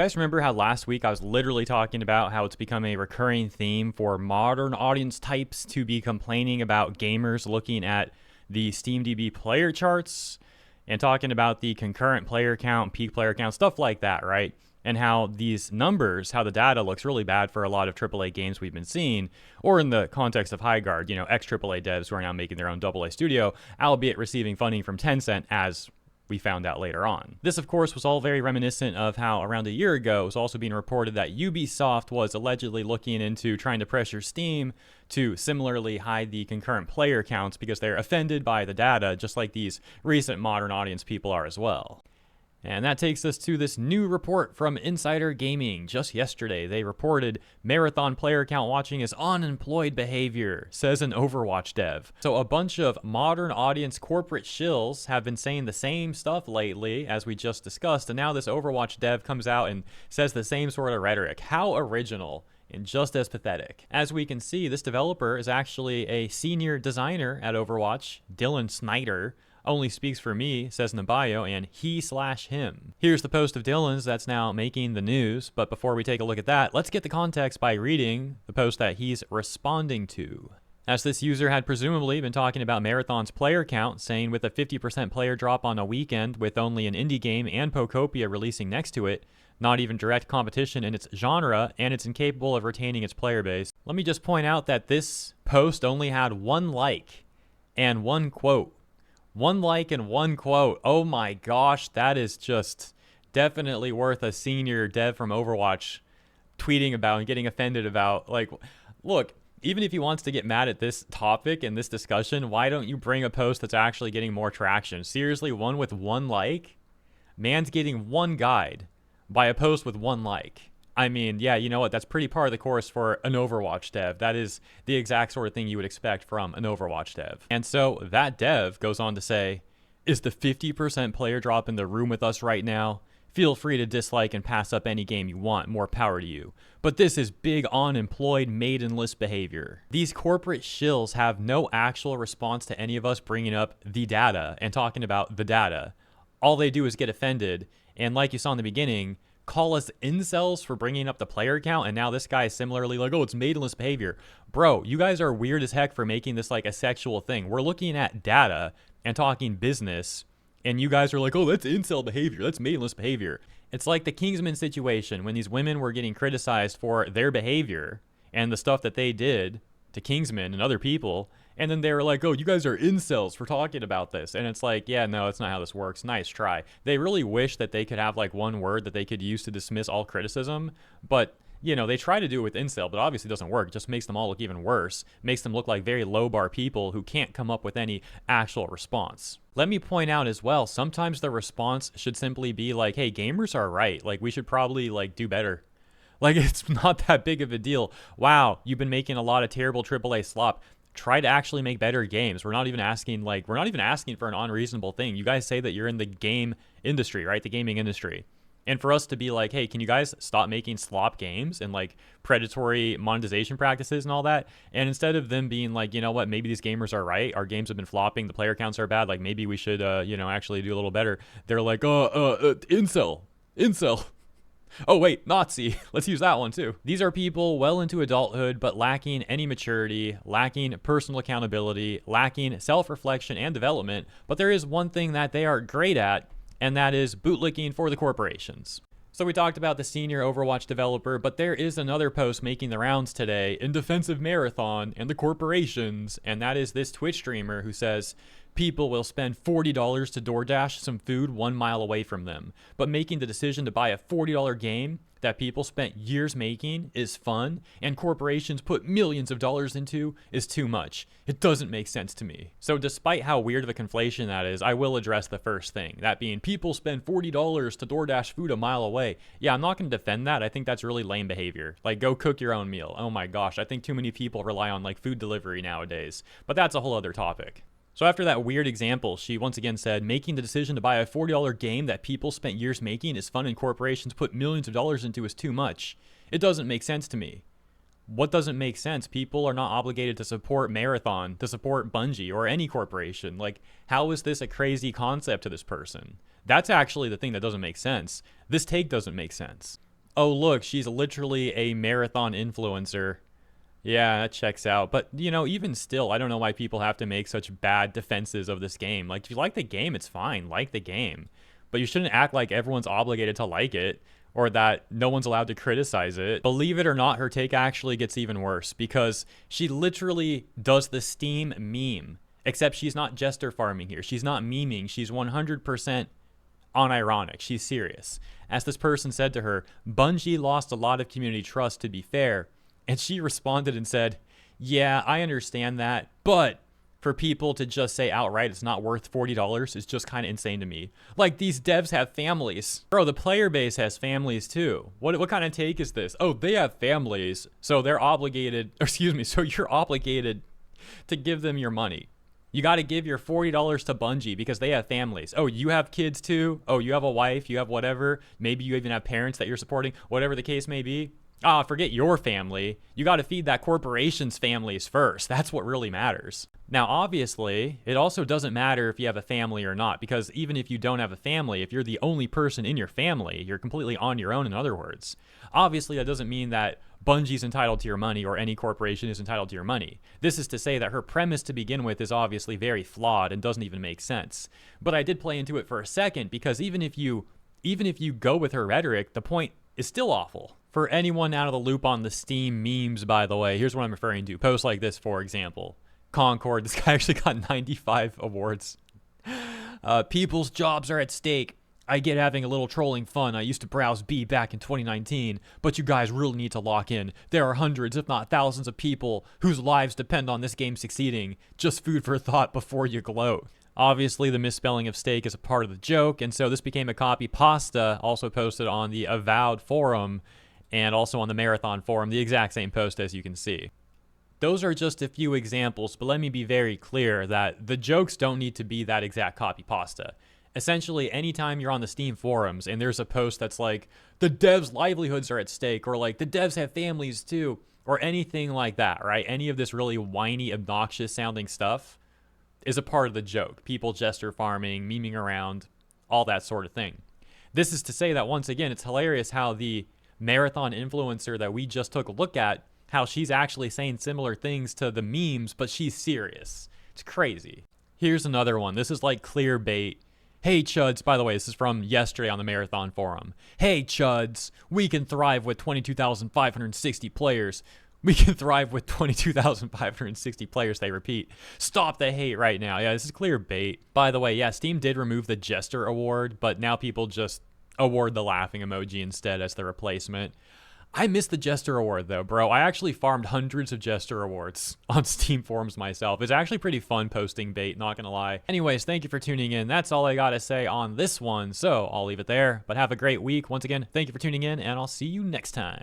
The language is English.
You guys remember how last week I was literally talking about how it's become a recurring theme for modern audience types to be complaining about gamers looking at the SteamDB player charts and talking about the concurrent player count, peak player count, stuff like that, right? And how these numbers, how the data looks really bad for a lot of AAA games we've been seeing, or in the context of High Guard, ex-AAA devs who are now making their own AA studio, albeit receiving funding from Tencent, as we found out later on. This, of course, was all very reminiscent of how around a year ago it was also being reported that Ubisoft was allegedly looking into trying to pressure Steam to similarly hide the concurrent player counts because they're offended by the data, just like these recent modern audience people are as well. And that takes us to this new report from Insider Gaming. Just yesterday, they reported marathon player count watching is unemployed behavior, says an Overwatch dev. So a bunch of modern audience corporate shills have been saying the same stuff lately, as we just discussed, and now this Overwatch dev comes out and says the same sort of rhetoric. How original and just as pathetic. As we can see, this developer is actually a senior designer at Overwatch, Dylan Snyder. Only speaks for me, says in the bio, and he/him. Here's the post of Dylan's that's now making the news, but before we take a look at that, let's get the context by reading the post that he's responding to. As this user had presumably been talking about Marathon's player count, saying with a 50% player drop on a weekend with only an indie game and Pocopia releasing next to it, not even direct competition in its genre, and it's incapable of retaining its player base. Let me just point out that this post only had one like and one quote. One like and one quote. Oh my gosh, that is just definitely worth a senior dev from Overwatch tweeting about and getting offended about. Like, look, even if he wants to get mad at this topic and this discussion, why don't you bring a post that's actually getting more traction? Seriously, one with one like? Man's getting one guide by a post with one like. I mean, yeah, you know what? That's pretty par of the course for an Overwatch dev. That is the exact sort of thing you would expect from an Overwatch dev. And so that dev goes on to say, is the 50% player drop in the room with us right now? Feel free to dislike and pass up any game you want. More power to you. But this is big unemployed maidenless behavior. These corporate shills have no actual response to any of us bringing up the data and talking about the data. All they do is get offended. And like you saw in the beginning, call us incels for bringing up the player count, and now this guy is similarly like, oh, it's maidenless behavior. Bro, you guys are weird as heck for making this like a sexual thing. We're looking at data and talking business, and you guys are like, oh, that's incel behavior. That's maidenless behavior. It's like the Kingsman situation when these women were getting criticized for their behavior and the stuff that they did to Kingsman and other people, and then they were like, oh, you guys are incels for talking about this. And it's like, yeah, no, that's not how this works. Nice try. They really wish that they could have like one word that they could use to dismiss all criticism. But, they try to do it with incel, but obviously it doesn't work. It just makes them all look even worse. Makes them look like very low bar people who can't come up with any actual response. Let me point out as well, sometimes the response should simply be like, hey, gamers are right. Like, we should probably like do better. Like, it's not that big of a deal. Wow, you've been making a lot of terrible AAA slop. Try to actually make better games. We're not even asking for an unreasonable thing. You guys say that you're in the game industry, right? The gaming industry. And for us to be like, hey, can you guys stop making slop games and like predatory monetization practices and all that? And instead of them being like, you know what, maybe these gamers are right. Our games have been flopping. The player counts are bad. Like maybe we should, actually do a little better. They're like, incel. Oh, wait, Nazi. Let's use that one too. These are people well into adulthood, but lacking any maturity, lacking personal accountability, lacking self-reflection and development. But there is one thing that they are great at, and that is bootlicking for the corporations. So we talked about the senior Overwatch developer, but there is another post making the rounds today in defense of Marathon and the corporations, and that is this Twitch streamer who says, people will spend $40 to DoorDash some food 1 mile away from them. But making the decision to buy a $40 game that people spent years making is fun, and corporations put millions of dollars into is too much. It doesn't make sense to me. So despite how weird of a conflation that is, I will address the first thing, that being people spend $40 to DoorDash food a mile away. Yeah, I'm not going to defend that. I think that's really lame behavior. Like, go cook your own meal. Oh my gosh, I think too many people rely on like food delivery nowadays. But that's a whole other topic. So after that weird example, she once again said, making the decision to buy a $40 game that people spent years making is fun and corporations put millions of dollars into is too much. It doesn't make sense to me. What doesn't make sense? People are not obligated to support Marathon, to support Bungie, or any corporation. Like, how is this a crazy concept to this person? That's actually the thing that doesn't make sense. This take doesn't make sense. Oh, look, she's literally a marathon influencer. Yeah, that checks out. But, even still, I don't know why people have to make such bad defenses of this game. Like, if you like the game, it's fine. Like the game. But you shouldn't act like everyone's obligated to like it or that no one's allowed to criticize it. Believe it or not, her take actually gets even worse because she literally does the Steam meme. Except she's not jester farming here. She's not memeing. She's 100% unironic. She's serious. As this person said to her, Bungie lost a lot of community trust, to be fair. And she responded and said, yeah, I understand that, but for people to just say outright it's not worth $40 is just kind of insane to me. Like, these devs have families. Bro, the player base has families too. What kind of take is this? Oh, they have families, so they're obligated, so you're obligated to give them your money. You got to give your $40 to Bungie because they have families. Oh, you have kids too? Oh, you have a wife, you have whatever. Maybe you even have parents that you're supporting, whatever the case may be. Forget your family. You got to feed that corporation's families first. That's what really matters. Now, obviously, it also doesn't matter if you have a family or not, because even if you don't have a family, if you're the only person in your family, you're completely on your own, in other words. Obviously, that doesn't mean that Bungie's entitled to your money or any corporation is entitled to your money. This is to say that her premise to begin with is obviously very flawed and doesn't even make sense. But I did play into it for a second because even if you go with her rhetoric, the point is still awful. For anyone out of the loop on the Steam memes, by the way, here's what I'm referring to. Posts like this, for example. Concord, this guy actually got 95 awards. People's jobs are at stake. I get having a little trolling fun. I used to browse B back in 2019, but you guys really need to lock in. There are hundreds, if not thousands of people whose lives depend on this game succeeding. Just food for thought before you gloat. Obviously, the misspelling of steak is a part of the joke, and so this became a copy pasta, also posted on the Avowed forum, and also on the Marathon forum, the exact same post as you can see. Those are just a few examples, but let me be very clear that the jokes don't need to be that exact copy pasta. Essentially, anytime you're on the Steam forums and there's a post that's like, the devs' livelihoods are at stake, or like, the devs have families too, or anything like that, right? Any of this really whiny, obnoxious sounding stuff is a part of the joke. People jester farming, memeing around, all that sort of thing. This is to say that, once again, it's hilarious how the marathon influencer that we just took a look at, how she's actually saying similar things to the memes, but she's serious. It's crazy. Here's another one. This is like clear bait. Hey Chuds, by the way, this is from yesterday on the Marathon forum. Hey Chuds, we can thrive with 22,560 players. We can thrive with 22,560 players, they repeat. Stop the hate right now. Yeah, this is clear bait. By the way, yeah, Steam did remove the Jester award, but now people just award the laughing emoji instead as the replacement. I missed the Jester award though, bro. I actually farmed hundreds of Jester awards on Steam forums myself. It's actually pretty fun posting bait, not gonna lie. Anyways, thank you for tuning in. That's all I gotta say on this one, so I'll leave it there. But have a great week. Once again, thank you for tuning in, and I'll see you next time.